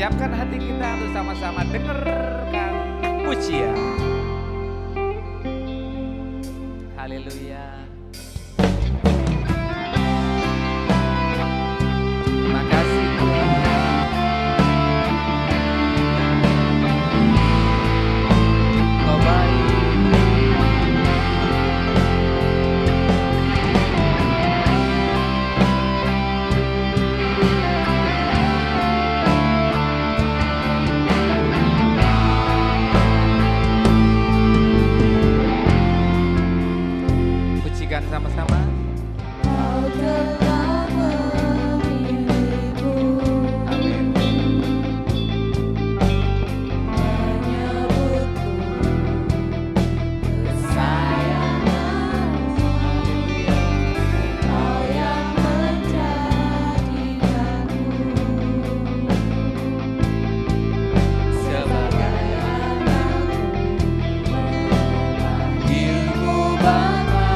siapkan hati kita untuk sama-sama dengarkan pujian. Haleluya. Terima kasih Tuhan. Kau baik. Sama-sama. Kau telah memilihku. Amin. Menyebutku kesayanganmu. Kau yang menjadikanku sebagai anakmu. Memanggilmu Bapa.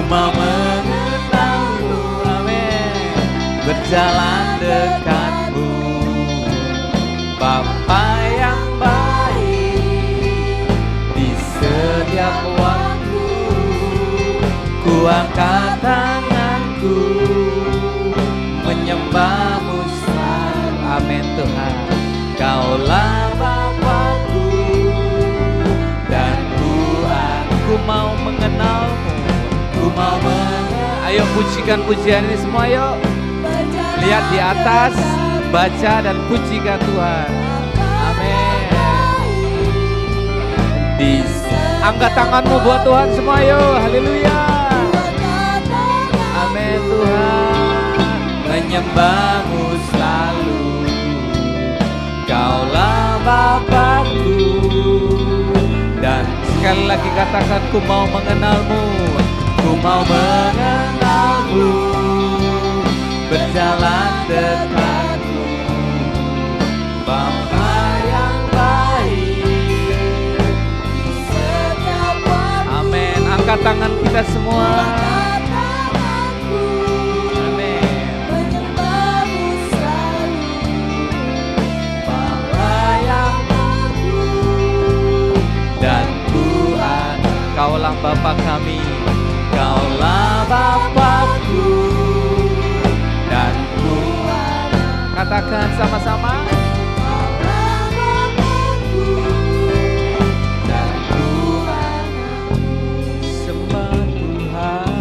Mau mengenalmu, amin. Berjalan dekatmu, Bapa yang baik. Di setiap waktu ku angkat tanganku, menyembahmu selalu, amin Tuhan. Kaulah Bapakku dan aku mau mengenalmu. Mau ayo pujikan pujian ini semua, yuk. Lihat di atas, baca dan pujikan Tuhan. Amin. Angkat tanganmu buat Tuhan semua, yuk. Haleluya. Amin Tuhan. Menyembahmu selalu. Kaulah Bapakku. Dan sekali lagi katakan, ku mau mengenalmu. Ku mau mengenalmu, berjalan dekatmu, Bapa yang baik. Amin. Angkat tangan kita semua. Amin. Bapa yang dan Tuhan, Kaulah Bapa kami. Kaulah Bapakku dan Tuhan. Katakan sama-sama. Kaulah Bapakku dan Tuhan. Sembah Tuhan.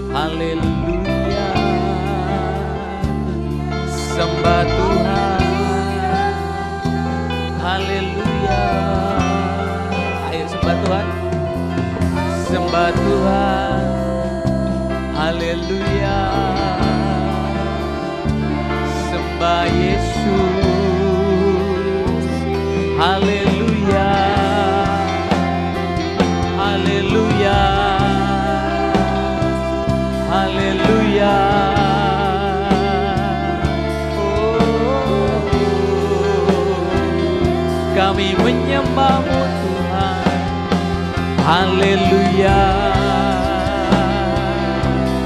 Haleluya. Sembah Tuhan. Haleluya. Ayo sembah Tuhan. Sembah Tuhan, haleluya. Sembah Yesus, haleluya. Haleluya, haleluya. Oh, kami menyembah-Mu Tuhan. Haleluya,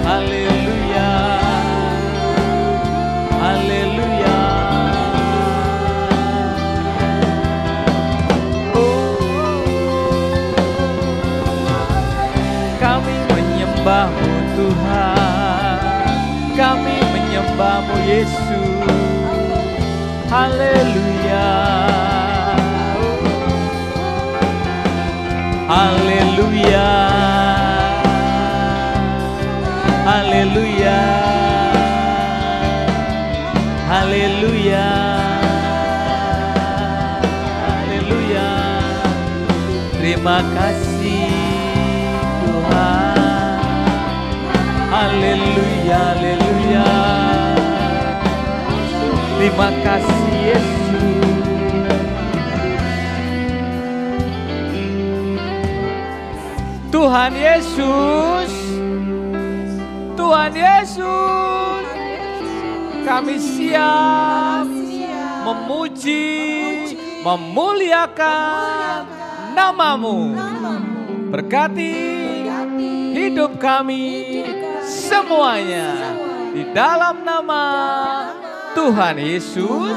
haleluya. haleluya, haleluya, haleluya, haleluya, haleluya. Terima kasih Tuhan, haleluya, haleluya. Terima kasih Yesus. Tuhan Yesus, Tuhan Yesus, kami siap memuji, memuliakan namamu. Berkati hidup kami semuanya di dalam nama Tuhan Yesus.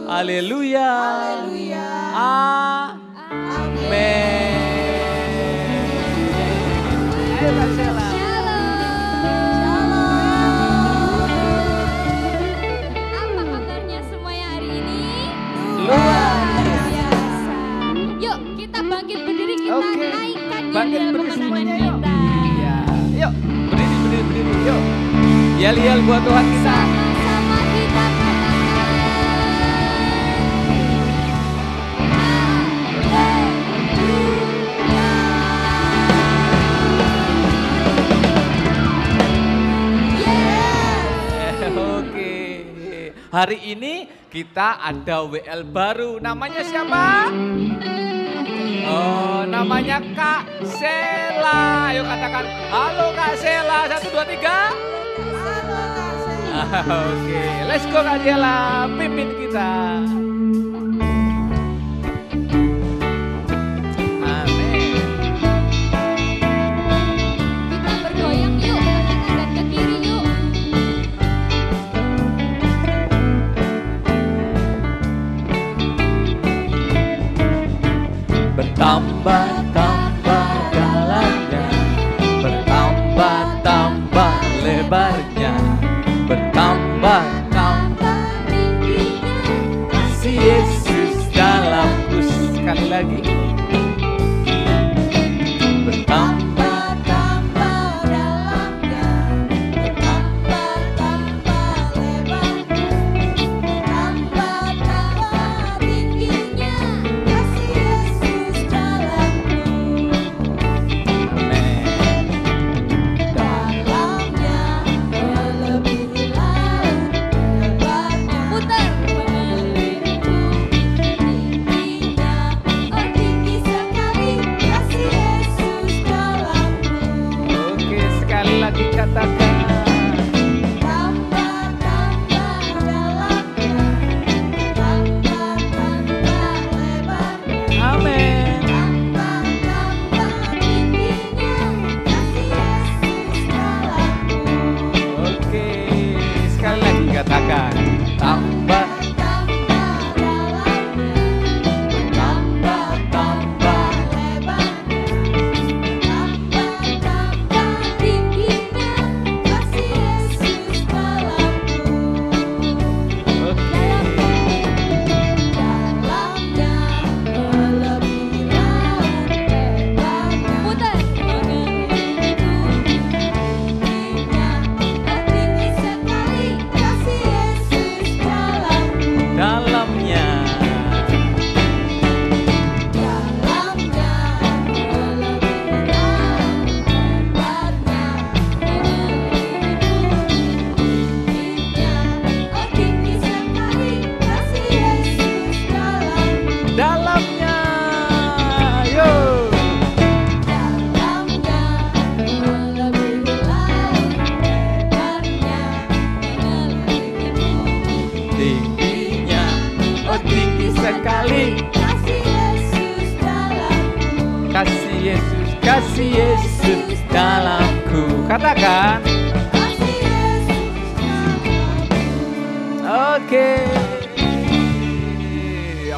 Haleluya. Amin. Apa kabarnya semuanya hari ini? Luar biasa. Yuk kita bangkit berdiri, kita Oke. naikkan Bangkit yel-yel berdiri kemenangan semuanya, yuk. kita. Iya. Yuk, berdiri, yuk. Yel-yel buat Tuhan kita. Sama kita Oke. Hari ini kita ada WL baru. Namanya siapa? Oh, namanya Kak Sela. Ayo katakan, halo Kak Sela. 1, 2, 3. Oke, let's go Kak Sela. Pimpin kita. Amin. Kita bergoyang yuk, ke kanan dan ke kiri yuk. Bertambah-tambah dalamnya, bertambah-tambah lebarnya, bertambah-tambah Tingginya kasih Yesus dalamku. Sekali lagi. tambah-tambah dalamnya, tambah-tambah lebarnya, tambah-tambah tingginya kasih Yesus dalamku. Dalamnya melebihi laut lebarnya, putar mengelilingiku. Tingginya, oh tinggi sekali kasih Yesus dalamku. Oke, sekali lagi katakan. Tambah-tambah dalamnya, tambah-tambah lebarnya, Amin. tambah-tambah tingginya kasih Yesus dalamku. Oke, sekali lagi katakan. Tambah, Tambah dalamnya, tambah, lebarnya, tambah-tambah tingginya kasih Yesus dalamku. Oke. Dalamnya melebihi laut lebarnya, putar mengelilingiku. Tingginya, oh tinggi sekali kasih Yesus dalamku. Dalamnya. Dalamnya melebihi laut lebarnya, mengelilingiku. Tingginya, oh tinggi sekali kasih Yesus dalamku. Dalamnya. Yo. Dalamnya melebihi laut lebarnya, mengelilingiku. Tingginya. Oh, tinggi sekali. Kasih Yesus dalamku. Kasih Yesus, kasih Yesus dalamku. Katakan. Kasih Yesus dalamku. Oke.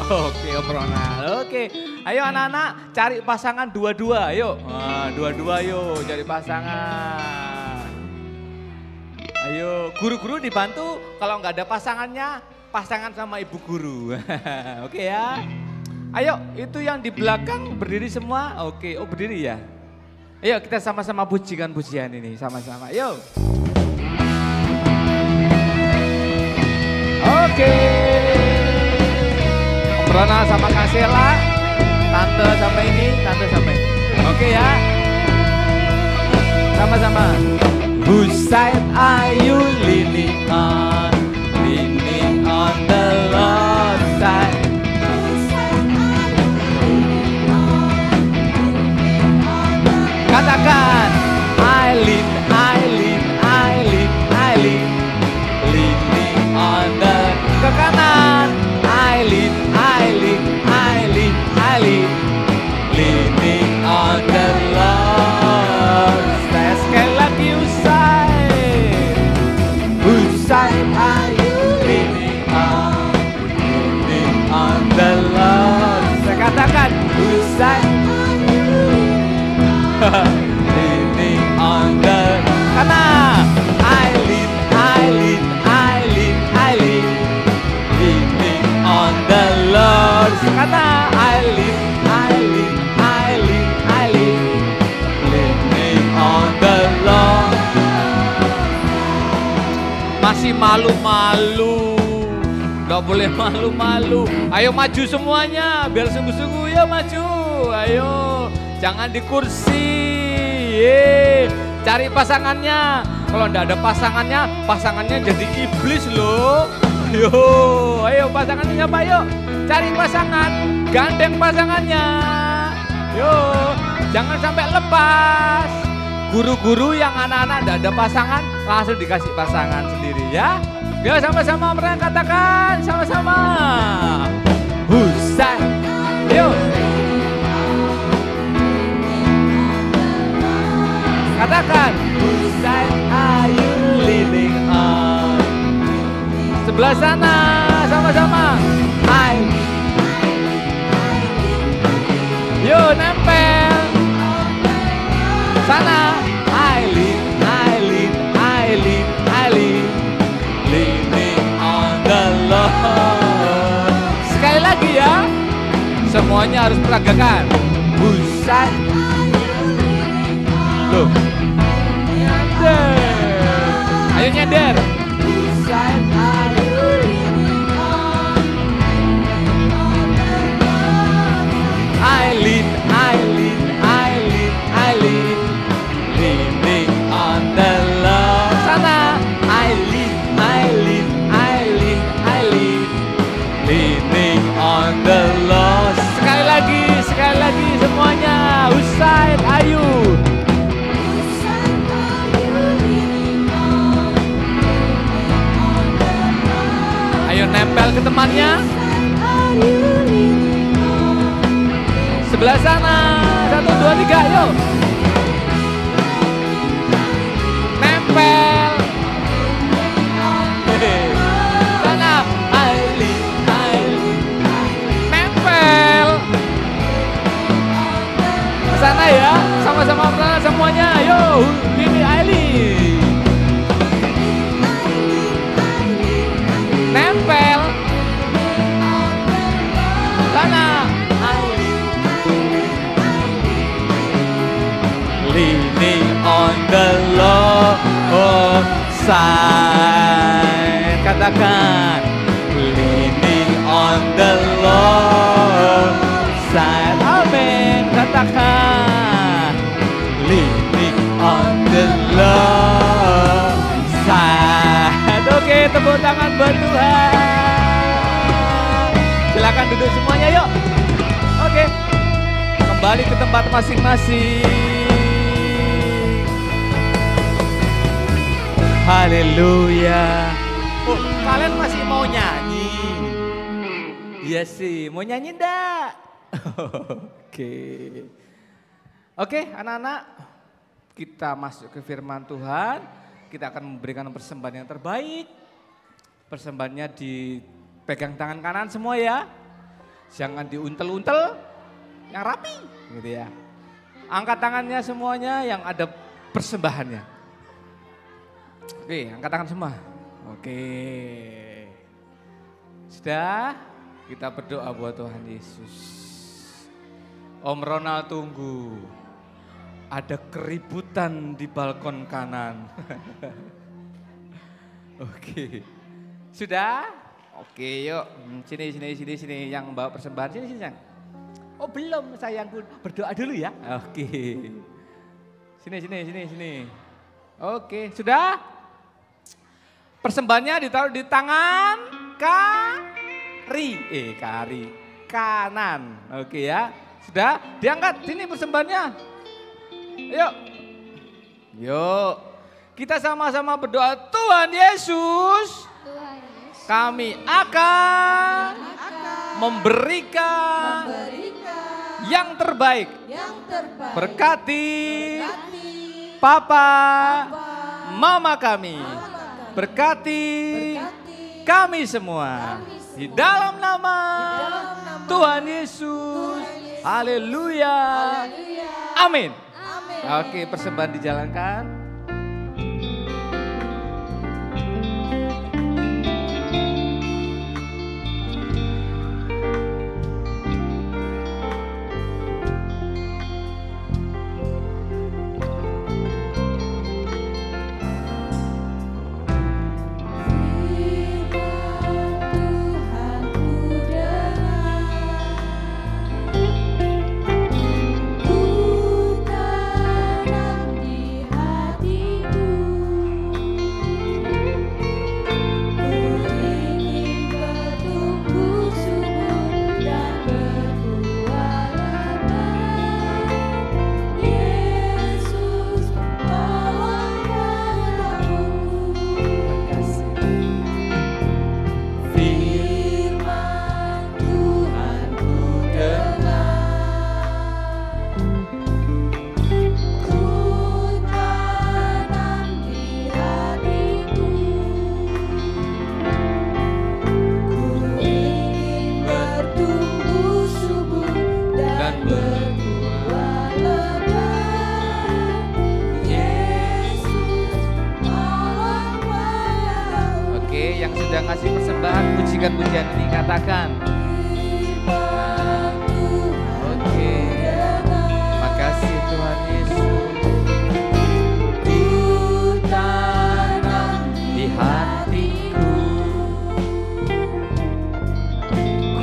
Oke, Om Ronald. Oke. Ayo anak-anak cari pasangan dua-dua. Ayo. Dua-dua yuk cari pasangan. Ayo, guru-guru dibantu kalau nggak ada pasangannya pasangan sama ibu guru. Oke ya. Ayo, itu yang di belakang berdiri semua. Oke, oh berdiri ya. Ayo kita sama-sama pujikan pujian ini, sama-sama. Yuk. Oke. Om Ronald sama Kak Sela, tante sama ini, tante sama ini. Oke ya. Sama-sama. Whose side are you leaning on? Leaning on the Lord's side. Katakan, I lean, leaning on the ke kanan. I lean, leaning on the Lord. Saya sekali lagi whose side are you leaning on the Lord. Saya katakan, whose side leaning on the kanan. I lean, leaning on the Lord. Kata I lean, leaning on the Lord. Masih malu-malu, nggak boleh malu-malu. Ayo maju semuanya, biar sungguh-sungguh ya maju. Ayo. Jangan di kursi, cari pasangannya. Kalau enggak ada pasangannya, pasangannya jadi iblis loh. Yo, ayo pasangannya siapa yuk? Cari pasangan, gandeng pasangannya. Yo, jangan sampai lepas. Guru-guru yang anak-anak enggak ada pasangan, langsung dikasih pasangan sendiri ya. Yo sama-sama mereka katakan, sama-sama. Husai, yuk. Katakan, whose side are you leaning on? Sebelah sana, sama-sama. Yo, nempel. Sana. Leaning on the Lord. Sekali lagi ya. Semuanya harus peragakan. Whose side? Loh. Ayo nyender. I lean, leaning on the Lord. Sana. I lean, leaning on the Lord. Sekali lagi semuanya. Whose side are you? Ayo nempel ke temannya. Sebelah sana. 1, 2, 3, yuk. Nempel. Sana. Nempel. Sana ya. Sama-sama semuanya. Yo, ini Aileen. Nempel. Sana. Leaning on the Lord side. Katakan. Leaning on the Lord side. Amen. Katakan. Leaning on the Lord side. Oke, tepuk tangan buat Tuhan. Silakan duduk semuanya yuk. Oke. Kembali ke tempat masing-masing. Haleluya. Oh, kalian masih mau nyanyi? Iya sih, mau nyanyi enggak? Oke, anak-anak, kita masuk ke firman Tuhan. Kita akan memberikan persembahan yang terbaik. Persembahannya dipegang tangan kanan semua ya. Jangan diuntel-untel, yang rapi gitu ya. Angkat tangannya semuanya yang ada persembahannya. Oke, angkat tangan semua. Oke. Sudah, kita berdoa buat Tuhan Yesus. Om Ronald tunggu. Ada keributan di balkon kanan. Oke. Sudah? Oke, yuk. Sini yang bawa persembahan. Sini, Sang. Oh, belum sayangku. Berdoa dulu ya. Oke. Sini. Oke, sudah? Persembahannya ditaruh di tangan kari kanan. Oke ya. Sudah? Diangkat sini persembahannya. Yuk, kita sama-sama berdoa. Tuhan Yesus, kami akan memberikan yang terbaik. Berkati Papa, Mama kami. Berkati kami semua. Di dalam nama Tuhan Yesus. Haleluya. Amin. Oke, persembahan dijalankan. Ngasih persembahan, pujikan pujian ini, katakan. Oke, makasih Tuhan Yesus. Ku tanam di hatiku,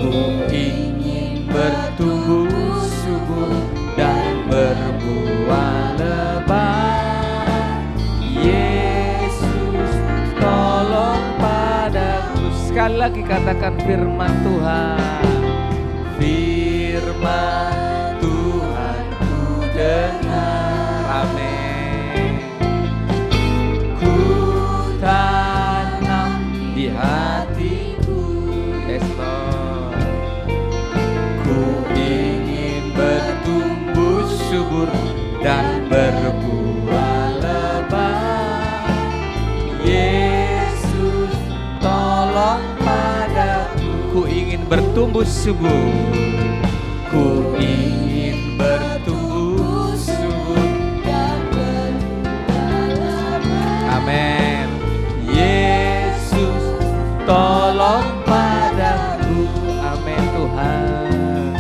ku ingin bertumbuh subur dan berbuah lebat. Yesus, tolong sekali lagi katakan firman Tuhan. Firman Tuhan ku dengar. Amin. Ku tanam di hatiku. Yes Lord. Ku ingin bertumbuh subur dan berbuah lebat. Yesus, tolong padaku. Ku ingin bertumbuh subur. Ku ingin bertumbuh subur dan berbuah lebat. Amin. Yesus, tolong padaku. Amin Tuhan.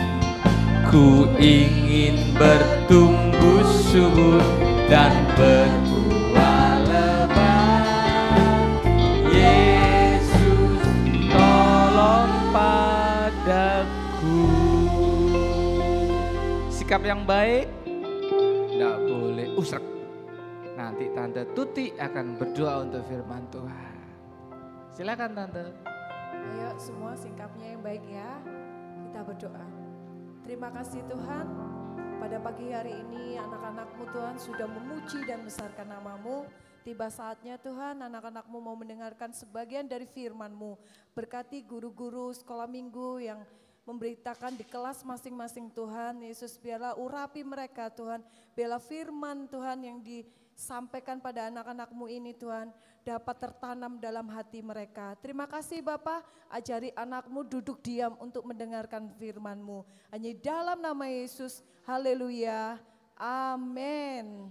Ku ingin bertumbuh subur dan berbuah lebat. Yesus, tolong padaku. Sikap yang baik, tidak boleh usrek. Nanti Tante Tuti akan berdoa untuk firman Tuhan. Silakan Tante. Ayo semua sikapnya yang baik ya. Kita berdoa. Terima kasih Tuhan. Pada pagi hari ini anak-anak-Mu Tuhan sudah memuji dan membesarkan nama-Mu. Tiba saatnya Tuhan anak-anak-Mu mau mendengarkan sebagian dari firman-Mu. Berkati guru-guru sekolah minggu yang memberitakan di kelas masing-masing Tuhan. Yesus biarlah urapi mereka Tuhan. Biarlah firman Tuhan yang disampaikan pada anak-anak-Mu ini Tuhan dapat tertanam dalam hati mereka. Terima kasih Bapa, ajari anak-Mu duduk diam untuk mendengarkan firman-Mu. Hanya dalam nama Yesus, haleluya, amin.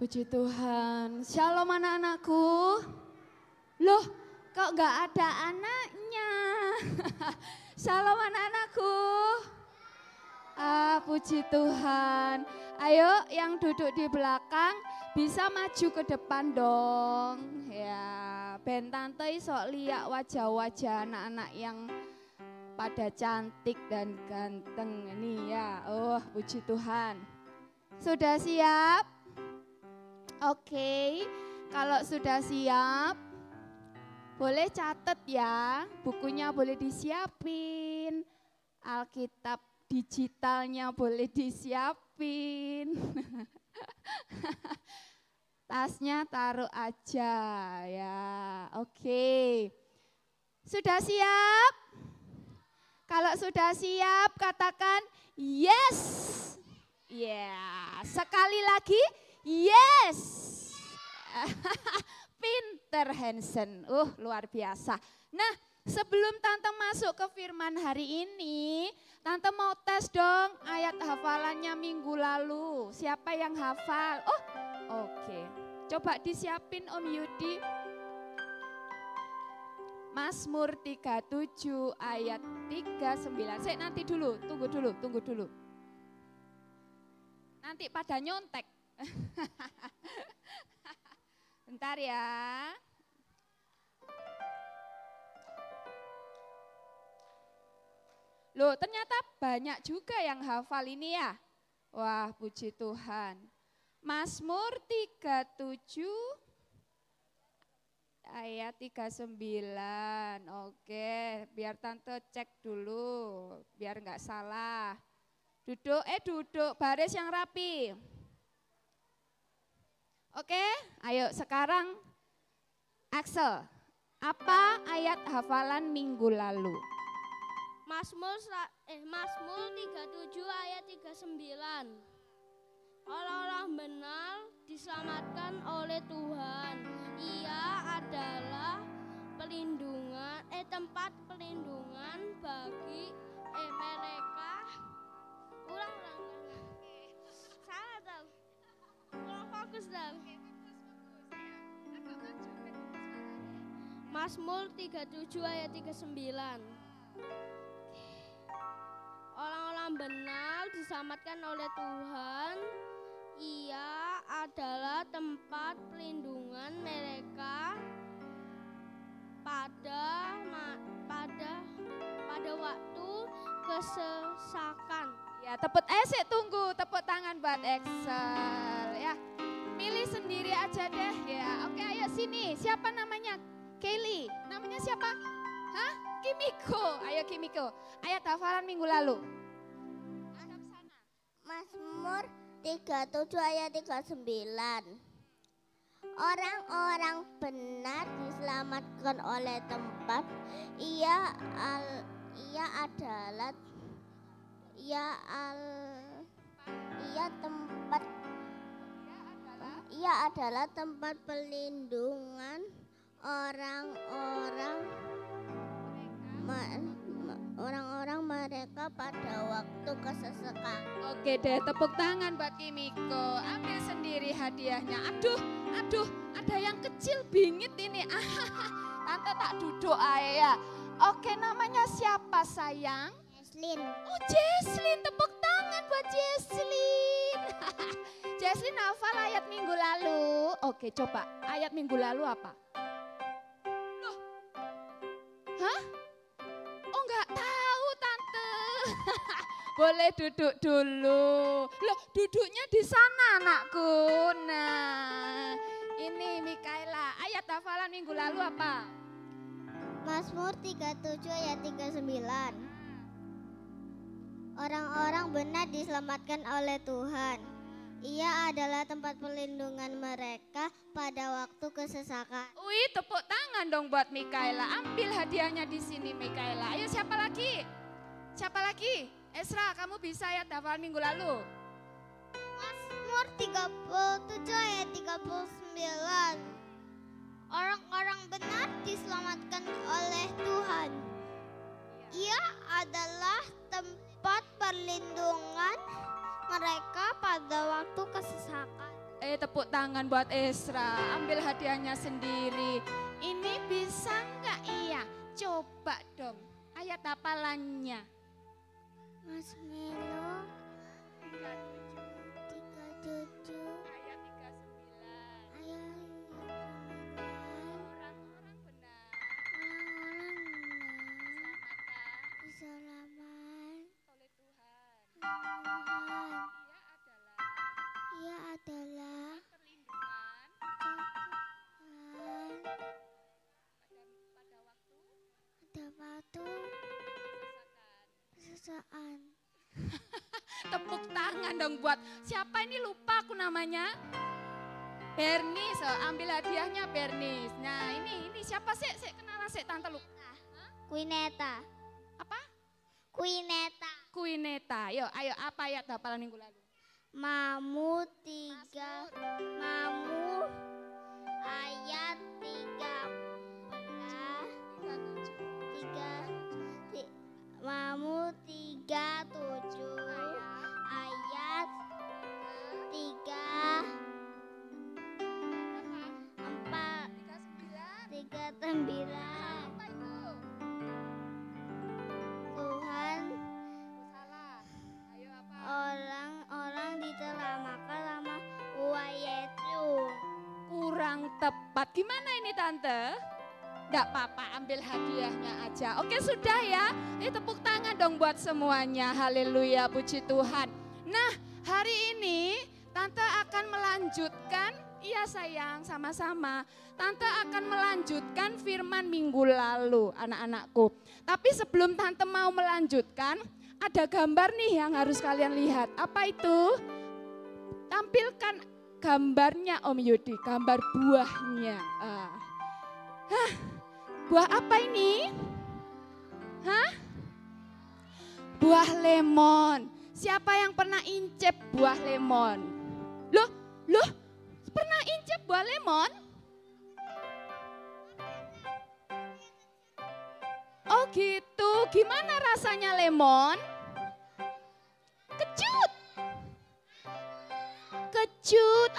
Puji Tuhan. Shalom anak-anakku. Loh, kok nggak ada anaknya? Shalom anak-anakku. Puji Tuhan. Ayo yang duduk di belakang bisa maju ke depan dong. Ya, ben tante iso lihat wajah-wajah anak-anak yang pada cantik dan ganteng ini ya. Oh, puji Tuhan. Sudah siap? Oke, kalau sudah siap, boleh catat ya, bukunya boleh disiapin, Alkitab digitalnya boleh disiapin, tasnya taruh aja ya, oke. Sudah siap? Kalau sudah siap katakan yes, ya, sekali lagi. Yes, pinter Hansen, luar biasa. Nah, sebelum Tante masuk ke firman hari ini, Tante mau tes dong ayat hafalannya minggu lalu. Siapa yang hafal? Oh, oke. Coba disiapin Om Yudi. Mazmur 37 ayat 39. Saya nanti dulu, tunggu dulu. Nanti pada nyontek. Bentar ya. Loh, ternyata banyak juga yang hafal ini ya. Wah, puji Tuhan. Mazmur 37 ayat 39. Oke, biar Tante cek dulu, biar nggak salah. Duduk, baris yang rapi. Oke, ayo sekarang Axel, apa ayat hafalan minggu lalu? Mazmur 37 ayat 39. Orang-orang benar diselamatkan oleh Tuhan. Ia adalah tempat pelindungan bagi mereka. Ulang. Salah dong. Ulang fokus dong. Mazmur 37 ayat 39. Orang-orang benar diselamatkan oleh Tuhan. Ia adalah tempat pelindungan mereka pada waktu kesesakan. Ya, tunggu, tepuk tangan buat Excel ya. Milih sendiri aja deh ya. Oke, ayo sini. Siapa namanya? Kelly. Namanya siapa? Hah? Kimiko. Ayo Kimiko. Ayat hafalan minggu lalu. Hadap sana. Mazmur 37 ayat 39. Orang-orang benar diselamatkan oleh tempat. Ia adalah tempat pelindungan orang-orang mereka pada waktu kesesakan. Oke deh, tepuk tangan buat Kimiko. Ambil sendiri hadiahnya. Aduh, ada yang kecil bingit ini. Tante tak duduk aja ya. Oke, namanya siapa sayang? Jesslyn. Oh Jesslyn, tepuk tangan buat Jesslyn. Jesslyn hafal ayat minggu lalu. Oke, coba ayat minggu lalu apa? Loh, hah? Oh nggak tahu Tante. Boleh duduk dulu. Loh, duduknya di sana anakku. Nah, ini Mikaela. Ayat hafalan minggu lalu apa? Mazmur 37 ayat 39. Orang-orang benar diselamatkan oleh Tuhan. Ia adalah tempat perlindungan mereka pada waktu kesesakan. Wih, tepuk tangan dong buat Mikaela. Ambil hadiahnya di sini Mikaela. Ayo siapa lagi? Esra, kamu bisa ya hafalan minggu lalu. Mazmur 37 ayat 39. Orang-orang benar diselamatkan oleh Tuhan. Ia adalah tempat perlindungan mereka pada waktu kesesakan. Tepuk tangan buat Esra. Ambil hadiahnya sendiri. Ini bisa nggak? Iya. Coba dong. Ayat hafalannya. Mas Melo 37 Ayat 39. ayat 39. Orang-orang benar. Orang-orang benar Diselamatkan diselamatkan oleh Tuhan. Tuhan. Ia adalah Ia adalah perlindungan Tuhan pada waktu pada waktu kesesakan. kesusahan. Tepuk tangan dong buat siapa ini, lupa aku namanya. Bernis, ambil hadiahnya Bernis. Nah ini siapa sih? Saya kenalan sih tante lupa. Quineta. Apa? Quineta. Quineta. Ayo apa ayat hafalan minggu lalu? Mamu ayat 37 Mamu 37 ayat 39. Apa itu? Tuhan Salah. Ayo apa? orang-orang diselamatkan sama Uwa Yesu. Kurang tepat. Gimana ini tante? Enggak apa-apa, ambil hadiahnya aja. Oke sudah ya. Tepuk tangan dong buat semuanya. Haleluya, puji Tuhan. Nah hari ini tante akan melanjutkan. Iya sayang, sama-sama. Tante akan melanjutkan firman minggu lalu anak-anakku. Tapi sebelum tante mau melanjutkan, ada gambar nih yang harus kalian lihat. Apa itu? Tampilkan gambarnya Om Yudi, gambar buahnya. Buah apa ini? Hah? Buah lemon. Siapa yang pernah incep buah lemon? Loh, pernah incep buah lemon? Oh gitu, gimana rasanya lemon? Kecut.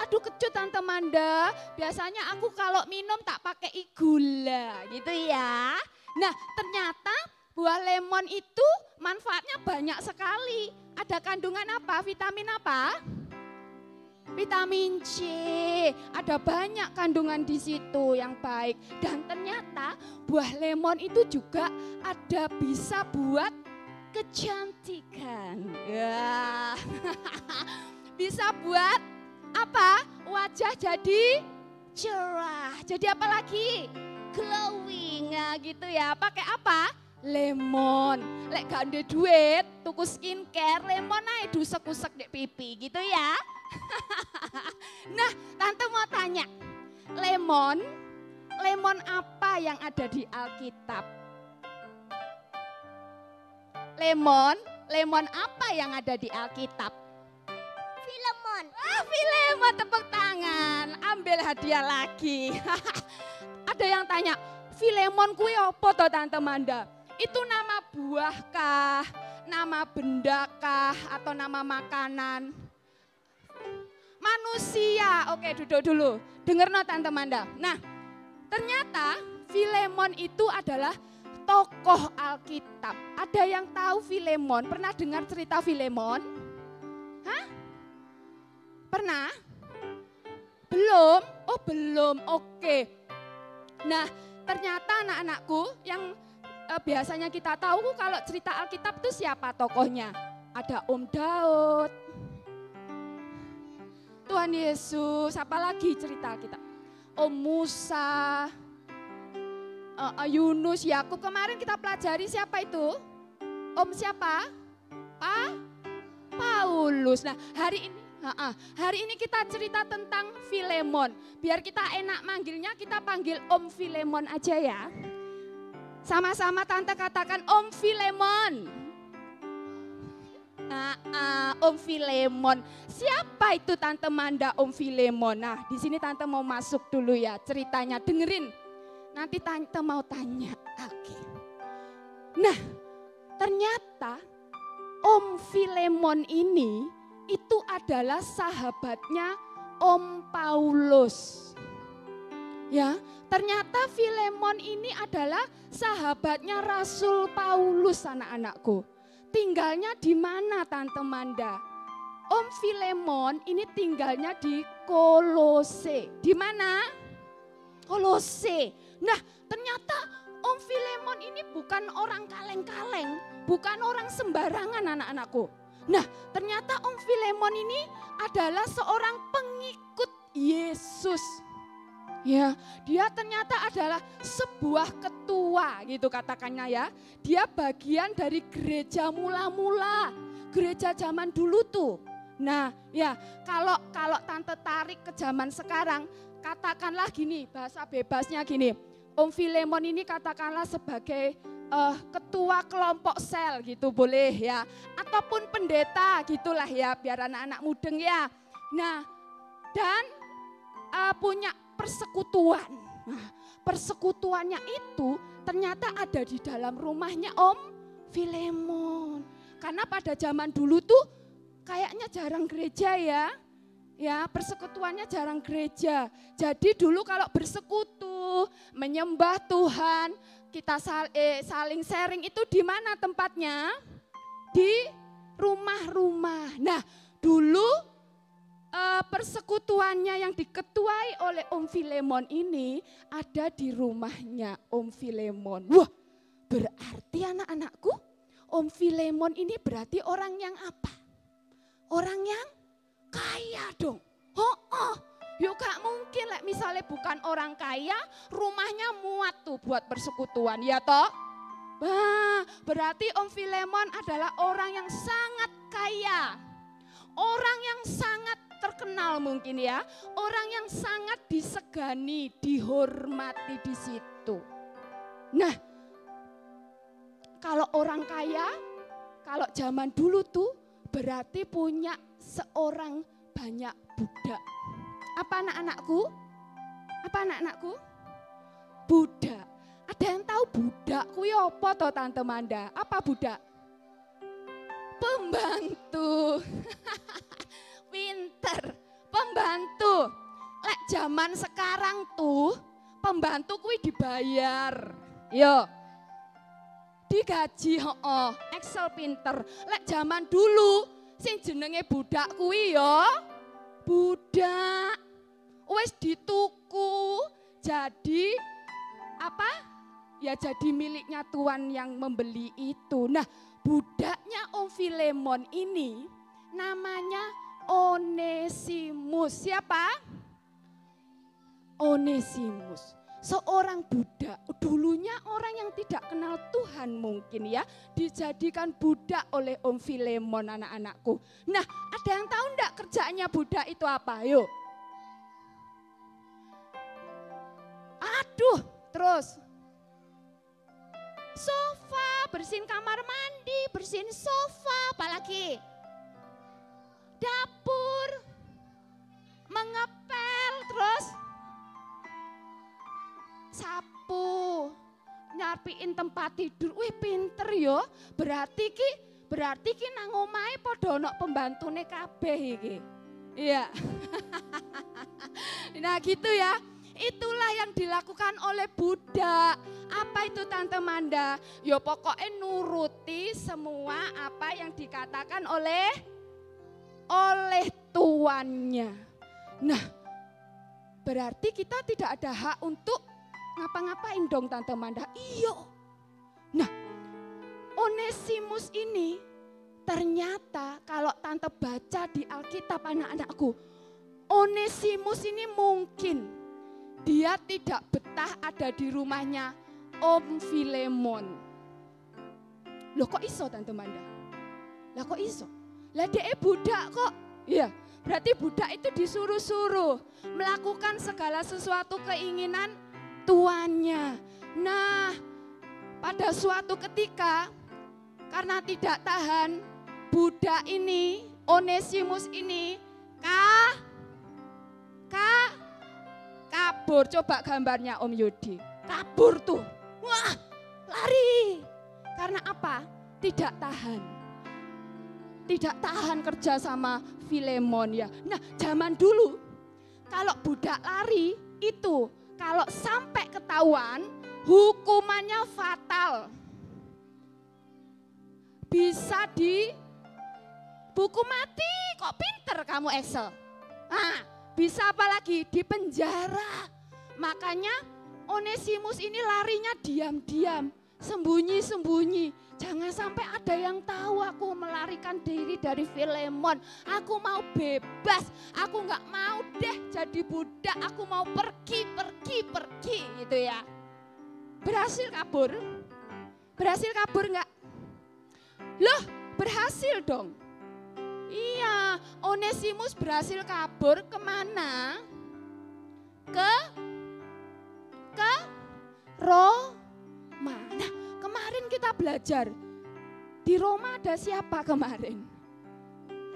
Aduh kecut Tante Manda. Biasanya aku kalau minum tak pakai gula gitu ya. Nah ternyata buah lemon itu manfaatnya banyak sekali. Ada kandungan apa? Vitamin apa? Vitamin C. Ada banyak kandungan di situ yang baik. Dan ternyata buah lemon itu juga ada bisa buat kecantikan. Ya. Bisa buat apa? Wajah jadi cerah. Jadi apa lagi? Glowing. Nah, gitu ya. Pakai apa? Lemon. Lek gak ada duit, tuku skincare, lemon aja dusek-usek dek pipi gitu ya. Nah, tante mau tanya. Lemon apa yang ada di Alkitab? Lemon apa yang ada di Alkitab? Filemon. Filemon, tepuk tangan. Ambil hadiah lagi. Ada yang tanya, Filemon kuwi apa toh Tante Manda? Itu nama buah kah? Nama benda kah? Atau nama makanan? Manusia. Oke, duduk dulu. Dengar no Tante Manda. Nah, ternyata Filemon itu adalah tokoh Alkitab. Ada yang tahu Filemon? Pernah dengar cerita Filemon? Hah? Pernah? Belum? Oh belum, oke. Nah ternyata anak-anakku yang biasanya kita tahu kalau cerita Alkitab itu siapa tokohnya? Ada Om Daud, Tuhan Yesus, apa lagi cerita Alkitab? Om Musa, Yunus, Yakub. Kemarin kita pelajari siapa itu? Om siapa? Paulus. Nah hari ini kita cerita tentang Filemon. Biar kita enak manggilnya, kita panggil Om Filemon aja ya. Sama-sama tante katakan Om Filemon. Om Filemon. Siapa itu Tante Manda Om Filemon? Nah di sini tante mau masuk dulu ya ceritanya, dengerin. Nanti tante mau tanya. Oke. Nah ternyata Om Filemon ini itu adalah sahabatnya Om Paulus. Ya, ternyata Filemon ini adalah sahabatnya Rasul Paulus, anak-anakku. Tinggalnya di mana Tante Manda? Om Filemon ini tinggalnya di Kolose. Di mana? Kolose. Nah, ternyata Om Filemon ini bukan orang kaleng-kaleng, bukan orang sembarangan, anak-anakku. Nah, ternyata Om Filemon ini adalah seorang pengikut Yesus. Ya, dia ternyata adalah sebuah ketua gitu katakannya ya. Dia bagian dari gereja mula-mula, gereja zaman dulu tuh. Nah, ya kalau Tante tarik ke zaman sekarang, katakanlah gini, bahasa bebasnya gini. Om Filemon ini katakanlah sebagai ketua kelompok sel gitu boleh ya. Ataupun pendeta gitulah ya, biar anak-anak mudeng ya. Nah, dan punya persekutuan. Nah, persekutuannya itu ternyata ada di dalam rumahnya Om Filemon. Karena pada zaman dulu tuh kayaknya jarang gereja ya. Ya, persekutuannya jarang gereja. Jadi dulu kalau bersekutu, menyembah Tuhan, kita saling sharing itu di mana tempatnya? Di rumah-rumah. Nah, dulu persekutuannya yang diketuai oleh Om Filemon ini ada di rumahnya Om Filemon. Wah, berarti anak-anakku, Om Filemon ini berarti orang yang apa? Orang yang kaya dong. Yuk gak mungkin misalnya bukan orang kaya, rumahnya muat tuh buat persekutuan, ya toh? Wah, berarti Om Filemon adalah orang yang sangat kaya. Orang yang sangat terkenal mungkin ya, orang yang sangat disegani, dihormati di situ. Nah, kalau orang kaya, kalau zaman dulu tuh berarti punya seorang banyak budak. Apa anak-anakku? Apa anak-anakku? Budak. Ada yang tahu budak kuwi apa toh Tante Manda? Apa budak? Pembantu. Pinter, pembantu. Lek zaman sekarang tuh pembantu kuwi dibayar. Yo. Digaji, Excel pinter. Lek zaman dulu sing jenenge budak kuwi yo budak. Wis dituku. Jadi apa? Ya jadi miliknya tuan yang membeli itu. Nah, budaknya Om Filemon ini namanya Onesimus. Siapa? Onesimus. Seorang budak, dulunya orang yang tidak kenal Tuhan mungkin ya, dijadikan budak oleh Om Filemon, anak-anakku. Nah, ada yang tahu enggak kerjaannya budak itu apa? Yuk. Aduh, terus. Sofa, bersihin kamar mandi, bersihin sofa, apalagi? Dapur, mengepel, terus sapu, nyapiin tempat tidur. Wih, pinter yo. Berarti ki nang omahe padha ana pembantune kabeh iki. Iya. Nah, gitu ya. Itulah yang dilakukan oleh budak. Apa itu Tante Manda? Ya pokoknya nuruti semua apa yang dikatakan oleh tuannya. Nah, berarti kita tidak ada hak untuk ngapa-ngapain dong Tante Manda. Iya. Nah, Onesimus ini ternyata kalau Tante baca di Alkitab anak-anakku, Onesimus ini mungkin dia tidak betah ada di rumahnya Om Filemon. Loh kok iso Tante Manda? Lah kok iso? Lah dia budak kok. Iya, berarti budak itu disuruh-suruh melakukan segala sesuatu keinginan tuannya. Nah, pada suatu ketika karena tidak tahan, budak ini, Onesimus ini kabur. Coba gambarnya Om Yudi. Kabur tuh. Wah, lari. Karena apa? Tidak tahan. Tidak tahan kerja sama Filemon ya. Nah, zaman dulu kalau budak lari itu kalau sampai ketahuan hukumannya fatal. Bisa dihukum mati. Kok pinter kamu Excel? Bisa apalagi di penjara. Makanya Onesimus ini larinya diam-diam, sembunyi-sembunyi. Jangan sampai ada yang tahu aku melarikan diri dari Filemon. Aku mau bebas, aku nggak mau deh jadi budak. Aku mau pergi gitu ya. Berhasil kabur? Berhasil kabur nggak? Loh, berhasil dong. Iya, Onesimus berhasil kabur kemana? Ke Roma. Nah, kemarin kita belajar di Roma ada siapa kemarin?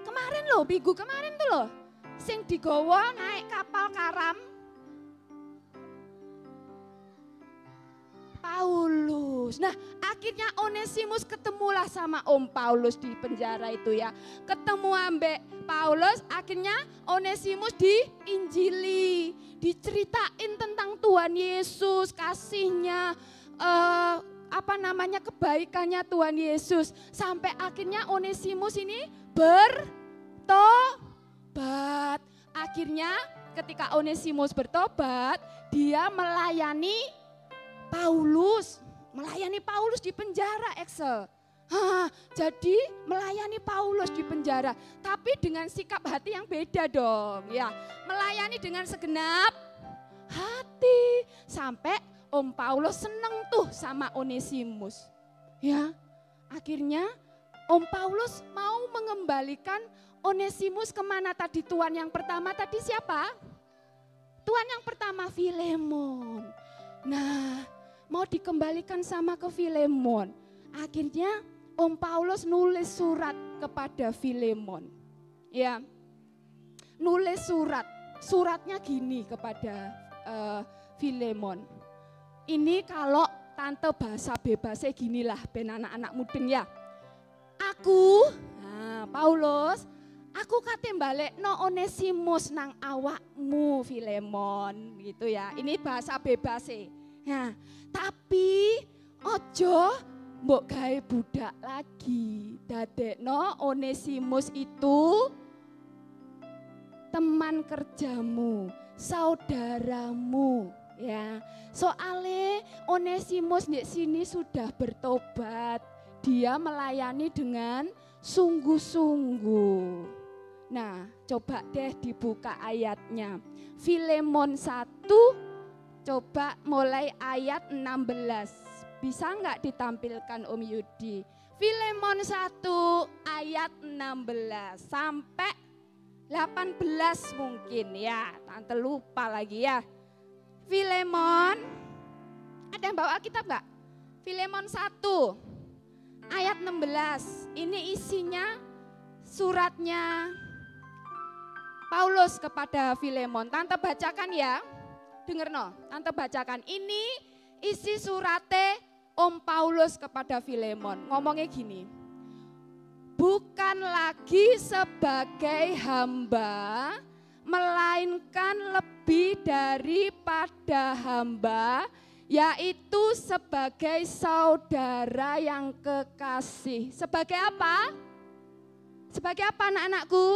Kemarin loh, minggu kemarin tuh loh, sing digawa naik kapal karam. Paulus. Nah, akhirnya Onesimus ketemulah sama Om Paulus di penjara itu ya. Ketemu ambek Paulus, akhirnya Onesimus diinjili, diceritain tentang Tuhan Yesus, kasihnya, kebaikannya Tuhan Yesus. Sampai akhirnya Onesimus ini bertobat. Akhirnya ketika Onesimus bertobat, dia melayani Paulus di penjara, Excel. Jadi melayani Paulus di penjara, tapi dengan sikap hati yang beda dong, ya. Melayani dengan segenap hati, sampai Om Paulus seneng tuh sama Onesimus. Ya, akhirnya Om Paulus mau mengembalikan Onesimus kemana tadi tuan yang pertama tadi siapa? Tuan yang pertama Filemon. Nah, mau dikembalikan sama ke Filemon. Akhirnya Om Paulus nulis surat kepada Filemon. Ya, nulis surat. Suratnya gini kepada Filemon. Ini kalau tante bahasa bebasnya ginilah ben anak-anak mudeng ya. Paulus, aku kate balekno Onesimus nang awakmu Filemon gitu ya. Ini bahasa bebasnya. Nah, tapi ojo mbok gawe budak lagi. Dadekno Onesimus itu teman kerjamu, saudaramu ya. Soale Onesimus di sini sudah bertobat. Dia melayani dengan sungguh-sungguh. Nah, coba deh dibuka ayatnya. Filemon 1 coba mulai ayat 16. Bisa enggak ditampilkan Om Yudi? Filemon 1 ayat 16 sampai 18 mungkin ya. Tante lupa lagi ya. Filemon, ada yang bawa Alkitab enggak? Filemon 1 ayat 16. Ini isinya suratnya Paulus kepada Filemon. Tante bacakan ya. Dengar no, tante bacakan. Ini isi surate Om Paulus kepada Filemon. Ngomongnya gini. Bukan lagi sebagai hamba, melainkan lebih daripada hamba, yaitu sebagai saudara yang kekasih. Sebagai apa? Sebagai apa anak-anakku?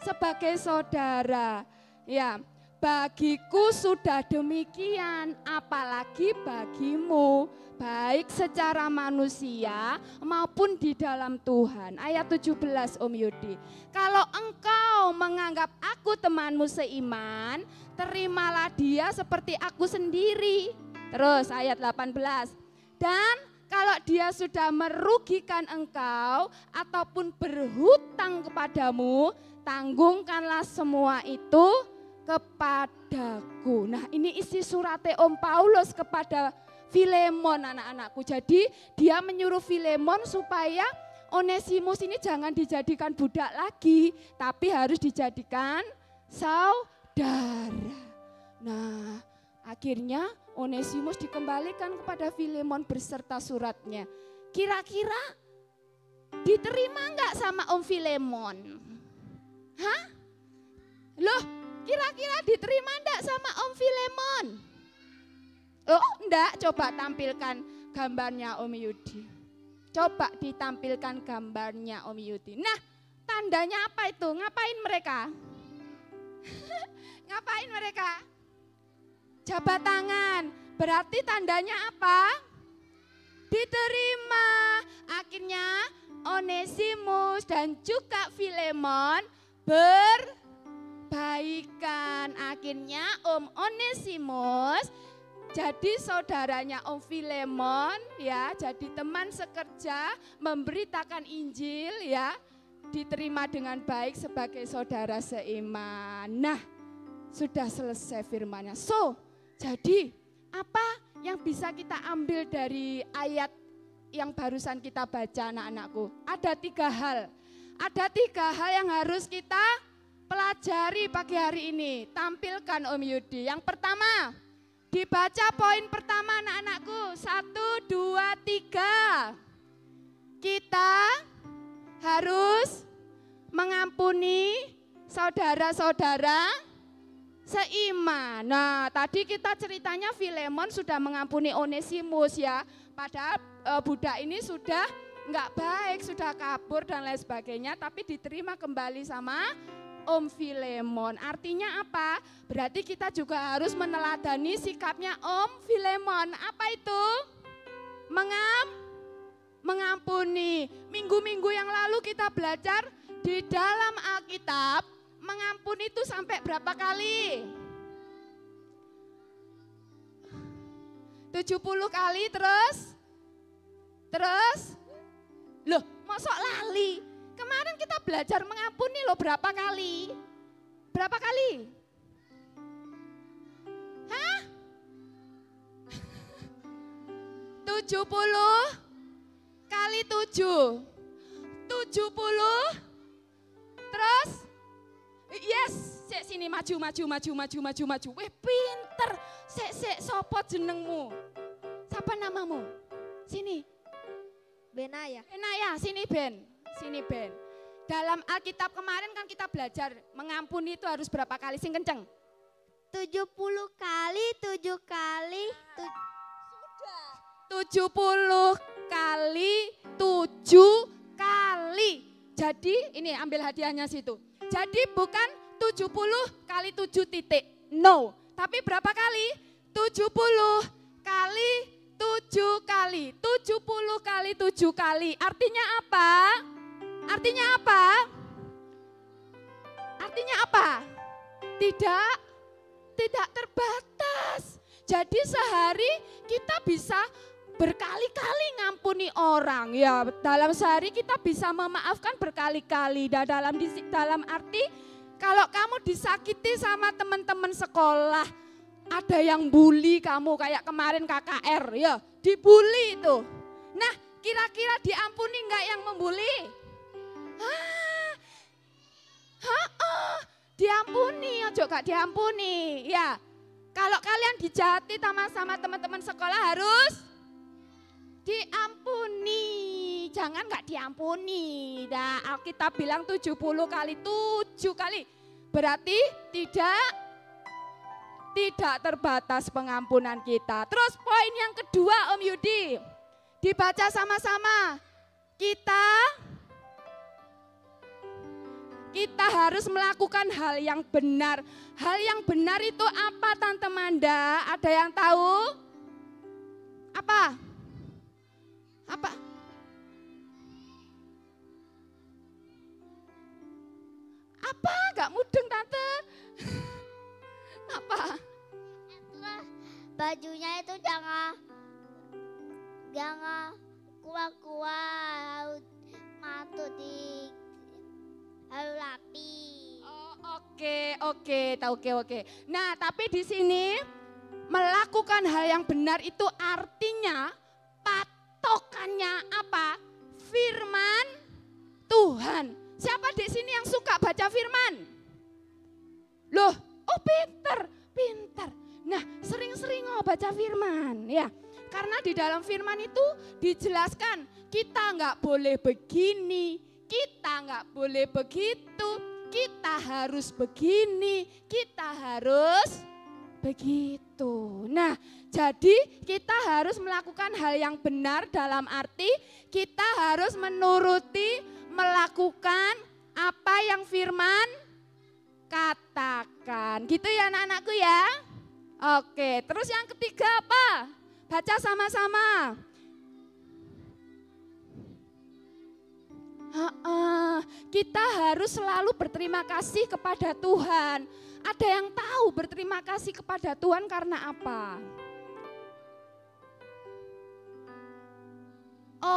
Sebagai saudara. Ya. Bagiku sudah demikian, apalagi bagimu, baik secara manusia maupun di dalam Tuhan. Ayat 17 Om Yudi. Kalau engkau menganggap aku temanmu seiman, terimalah dia seperti aku sendiri. Terus ayat 18. Dan kalau dia sudah merugikan engkau ataupun berhutang kepadamu, tanggungkanlah semua itu kepadaku. Nah, ini isi suratnya Om Paulus kepada Filemon anak-anakku. Jadi dia menyuruh Filemon supaya Onesimus ini jangan dijadikan budak lagi, tapi harus dijadikan saudara. Nah, akhirnya Onesimus dikembalikan kepada Filemon beserta suratnya. Kira-kira diterima enggak sama Om Filemon? Hah? Loh, Kira-kira diterima enggak sama Om Filemon? Oh enggak, coba tampilkan gambarnya Om Yudi. Coba ditampilkan gambarnya Om Yudi. Nah, tandanya apa itu? Ngapain mereka? Ngapain mereka? Jabat tangan. Berarti tandanya apa? Diterima. Akhirnya Onesimus dan juga Filemon berbaikan. Akhirnya Om Onesimus jadi saudaranya Om Filemon ya, jadi teman sekerja, memberitakan Injil ya, diterima dengan baik sebagai saudara seiman. Nah, sudah selesai firman-Nya. So, jadi apa yang bisa kita ambil dari ayat yang barusan kita baca anak-anakku? Ada 3 hal. Ada 3 hal yang harus kita pelajari pagi hari ini. Tampilkan Om Yudi. Yang pertama, dibaca poin pertama anak-anakku. 1, 2, 3. Kita harus mengampuni saudara-saudara seiman. Nah, tadi kita ceritanya Filemon sudah mengampuni Onesimus ya. Padahal budak ini sudah enggak baik, sudah kabur dan lain sebagainya, tapi diterima kembali sama Om Filemon. Artinya apa? Berarti kita juga harus meneladani sikapnya Om Filemon. Apa itu? Mengampuni. Minggu-minggu yang lalu kita belajar di dalam Alkitab, mengampuni itu sampai berapa kali? 70 kali terus? Loh, mosok lali? Kemarin kita belajar mengampuni loh berapa kali? Berapa kali? Hah? 70 kali 7. 70 terus? Yes, sini maju. Wih, pinter. Sopo jenengmu? Siapa namamu? Sini. Benaya. Benaya, sini Ben. Dalam Alkitab kemarin kan kita belajar mengampuni itu harus berapa kali? Sing kenceng. 70 kali, 7 kali. 70 kali, 7 kali. Jadi ini ambil hadiahnya situ. Jadi bukan 70 kali 7 titik. No, tapi berapa kali? 70 kali 7 kali. 70 kali 7 kali. Artinya apa? Artinya apa? Artinya apa? Tidak terbatas. Jadi sehari kita bisa berkali-kali ngampuni orang. Ya, dalam sehari kita bisa memaafkan berkali-kali. Dan dalam arti kalau kamu disakiti sama teman-teman sekolah, ada yang bully kamu kayak kemarin KKR ya, dibully itu. Nah, kira-kira diampuni enggak yang membuli? Diampuni, ojo gak diampuni. Ya, kalau kalian dijahati sama teman-teman sekolah harus diampuni. Jangan gak diampuni. Nah, Alkitab bilang 70 kali 7 kali. Berarti tidak terbatas pengampunan kita. Terus poin yang kedua Om Yudi, dibaca sama-sama. Kita harus melakukan hal yang benar. Hal yang benar itu apa Tante Manda? Ada yang tahu? Apa? Apa? Gak mudeng Tante. Apa? Bajunya itu jangan kuah-kuah, matut di harus rapi. Oh, oke. Nah, tapi di sini melakukan hal yang benar itu artinya patokannya apa? Firman Tuhan. Siapa di sini yang suka baca firman? Loh, oh pinter. Nah, sering-sering baca firman ya. Karena di dalam firman itu dijelaskan kita nggak boleh begini, kita nggak boleh begitu, kita harus begini, kita harus begitu. Nah, jadi kita harus melakukan hal yang benar dalam arti kita harus menuruti, melakukan apa yang firman katakan. Gitu ya anak-anakku ya. Oke, terus yang ketiga apa? Baca sama-sama. Kita harus selalu berterima kasih kepada Tuhan. Ada yang tahu berterima kasih kepada Tuhan karena apa?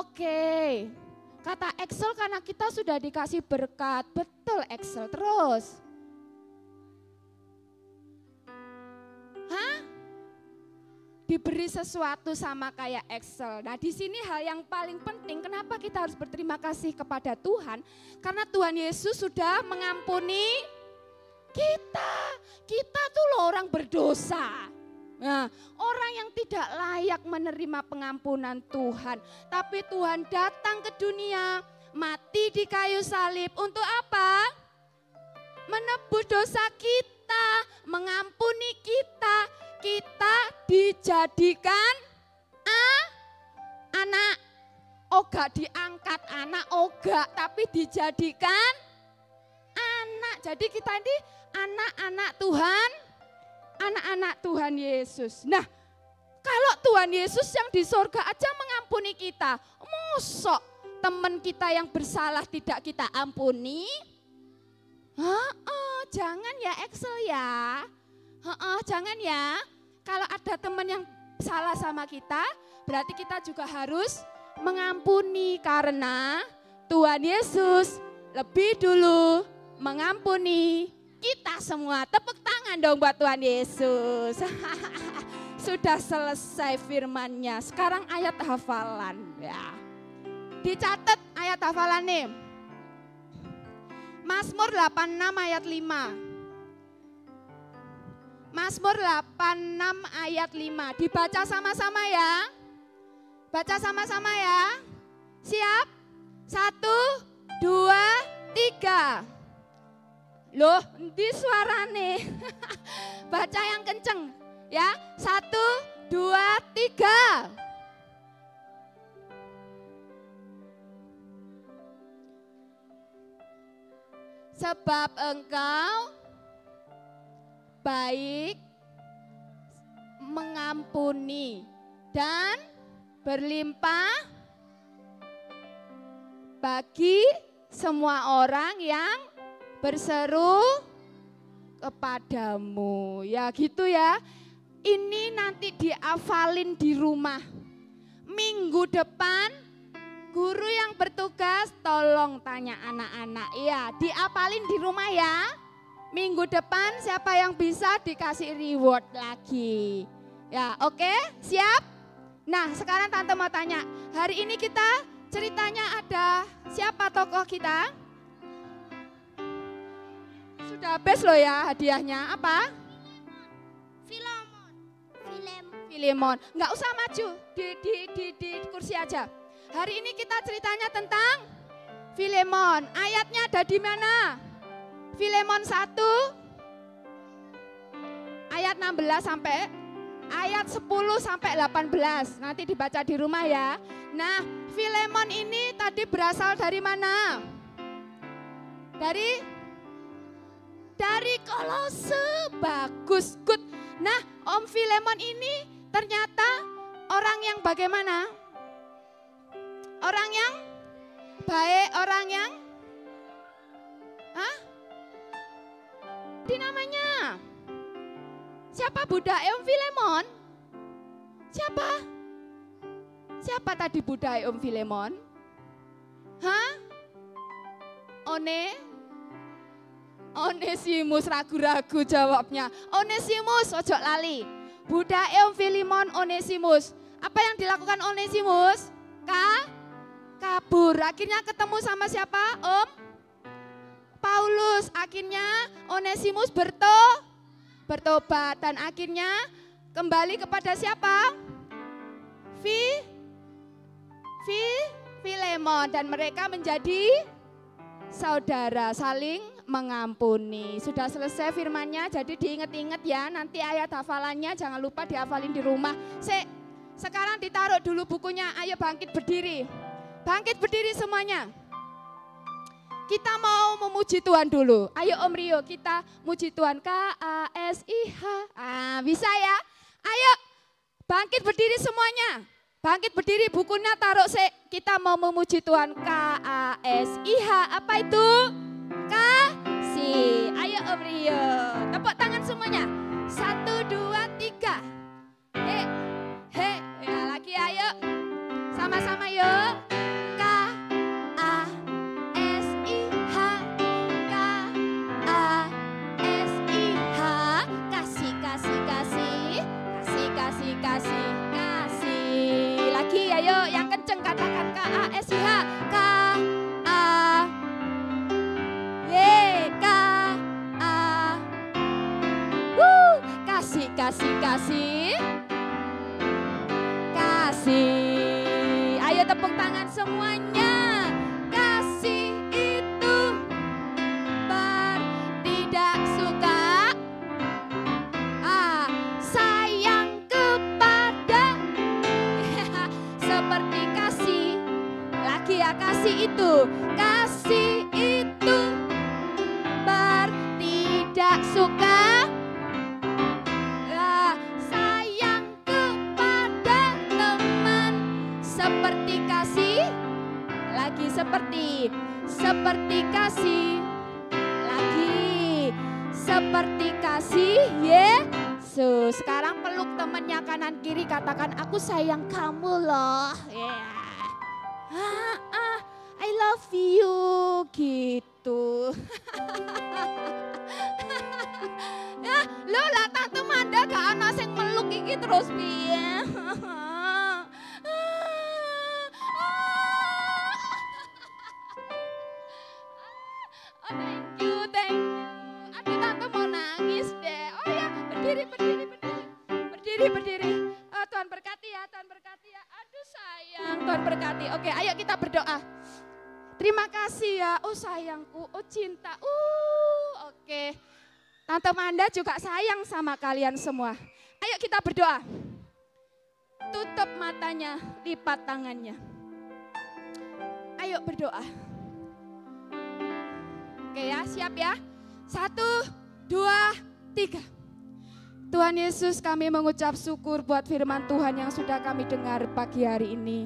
Oke, kata Excel karena kita sudah dikasih berkat. Betul Excel, terus. Diberi sesuatu sama kayak Excel. Nah di sini hal yang paling penting kenapa kita harus berterima kasih kepada Tuhan. Karena Tuhan Yesus sudah mengampuni kita. Kita tuh loh orang berdosa. Nah, orang yang tidak layak menerima pengampunan Tuhan. Tapi Tuhan datang ke dunia, mati di kayu salib. Untuk apa? Menebus dosa kita, mengampuni kita. Kita dijadikan anak. Oga diangkat anak, oga. Tapi dijadikan anak. Jadi kita ini anak-anak Tuhan. Anak-anak Tuhan Yesus. Nah, kalau Tuhan Yesus yang di sorga aja mengampuni kita, mosok teman kita yang bersalah tidak kita ampuni? Jangan ya Excel ya. Jangan ya. Kalau ada teman yang salah sama kita, berarti kita juga harus mengampuni karena Tuhan Yesus lebih dulu mengampuni kita semua. Tepuk tangan dong buat Tuhan Yesus. Sudah selesai firman-Nya. Sekarang ayat hafalan ya. Dicatat ayat hafalan nih. Mazmur 86 ayat 5. Mazmur 86 ayat 5. Dibaca sama-sama ya. Baca sama-sama ya. Siap? 1, 2, 3. Loh, di suarane. Baca yang kenceng ya. 1, 2, 3. Sebab Engkau baik, mengampuni dan berlimpah bagi semua orang yang berseru kepadamu. Ya gitu ya. Ini nanti dihafalin di rumah. Minggu depan guru yang bertugas tolong tanya anak-anak. Ya, dihafalin di rumah ya. Minggu depan siapa yang bisa dikasih reward lagi. Ya oke, siap? Nah sekarang Tante mau tanya, hari ini kita ceritanya ada siapa tokoh kita? Sudah habis loh ya hadiahnya, apa? Filemon. Nggak usah maju, di kursi aja. Hari ini kita ceritanya tentang Filemon. Ayatnya ada di mana? Filemon 1 ayat 16 sampai ayat 10 sampai 18. Nanti dibaca di rumah ya. Nah, Filemon ini tadi berasal dari mana? Dari Kolose. Bagus, good. Nah, Om Filemon ini ternyata orang yang bagaimana? Orang yang baik, orang yang namanya siapa budake Om Filemon? Siapa tadi budake Om Filemon? Onesimus, ragu-ragu jawabnya. Onesimus, ojo lali. Budake Om Filemon, Onesimus. Apa yang dilakukan Onesimus? Kabur. Akhirnya ketemu sama siapa? Om Paulus. Akhirnya Onesimus bertobat dan akhirnya kembali kepada siapa? Filemon, dan mereka menjadi saudara, saling mengampuni. Sudah selesai firmannya, jadi diingat-ingat ya. Nanti ayat hafalannya jangan lupa dihafalin di rumah. Sekarang ditaruh dulu bukunya, ayo bangkit berdiri. Bangkit berdiri semuanya. Kita mau memuji Tuhan dulu. Ayo Om Rio, kita muji Tuhan. K-A-S-I-H. Bisa ya? Ayo bangkit berdiri semuanya. Bangkit berdiri, bukunya taruh kita mau memuji Tuhan. K-A-S-I-H. Apa itu? Kasih. Ayo Om Rio. Tepuk tangan semuanya. 1, 2, 3. Ya lagi ayo. Sama-sama yuk. K-A-S-I-H. K-A-S-I-H. Kasih, kasih, kasih. Kasih, kasih, kasih. Kasih. Lagi ayo yang kenceng katakan K-A-S-I-H. Kasih, kasih, kasih. Kasih. Ayo tepuk tangan semuanya. Kasih itu bertidak suka. Sayang kepada. Seperti kasih. Lagi ya, kasih itu. Kasih itu bertidak suka. Seperti kasih lagi, seperti kasih Yesus. Sekarang peluk temannya kanan kiri, katakan aku sayang kamu loh. I love you gitu. Lo lah Tante Manda gak ana sing meluk iki terus piye? Thank you. Aduh Tante mau nangis deh. Oh ya, berdiri. Tuhan berkati ya. Aduh sayang, Tuhan berkati. Oke, ayo kita berdoa. Terima kasih ya, oh sayangku, oh cinta. Oke. Tante Manda juga sayang sama kalian semua. Ayo kita berdoa. Tutup matanya, lipat tangannya. Ayo berdoa. Oke ya, siap ya. 1, 2, 3. Tuhan Yesus, kami mengucap syukur buat firman Tuhan yang sudah kami dengar pagi hari ini.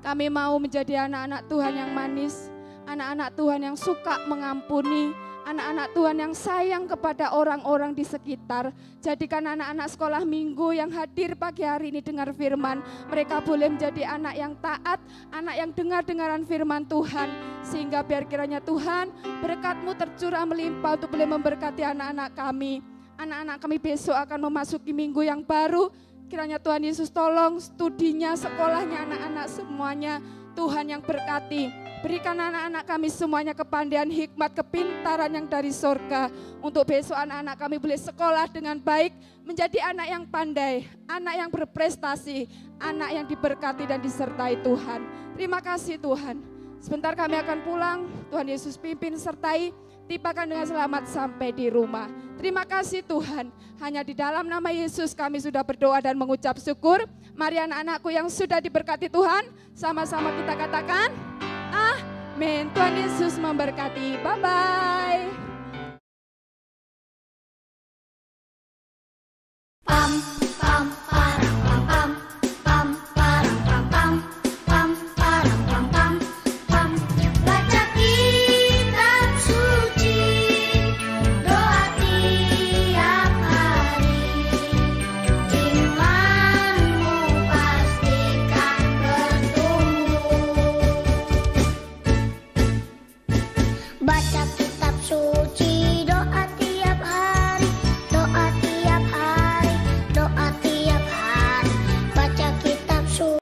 Kami mau menjadi anak-anak Tuhan yang manis, anak-anak Tuhan yang suka mengampuni, anak-anak Tuhan yang sayang kepada orang-orang di sekitar. Jadikan anak-anak sekolah minggu yang hadir pagi hari ini dengar firman, mereka boleh menjadi anak yang taat, anak yang dengar-dengaran firman Tuhan. Sehingga biar kiranya Tuhan berkat-Mu tercurah melimpah untuk boleh memberkati anak-anak kami. Anak-anak kami besok akan memasuki minggu yang baru. Kiranya Tuhan Yesus tolong studinya, sekolahnya, anak-anak semuanya. Tuhan yang berkati. Berikan anak-anak kami semuanya kepandaian, hikmat, kepintaran yang dari surga. Untuk besok anak-anak kami boleh sekolah dengan baik. Menjadi anak yang pandai, anak yang berprestasi, anak yang diberkati dan disertai Tuhan. Terima kasih Tuhan. Sebentar kami akan pulang. Tuhan Yesus pimpin sertai. Tibakan dengan selamat sampai di rumah. Terima kasih Tuhan. Hanya di dalam nama Yesus kami sudah berdoa dan mengucap syukur. Mari anak-anakku yang sudah diberkati Tuhan, sama-sama kita katakan, amin. Tuhan Yesus memberkati. Bye-bye.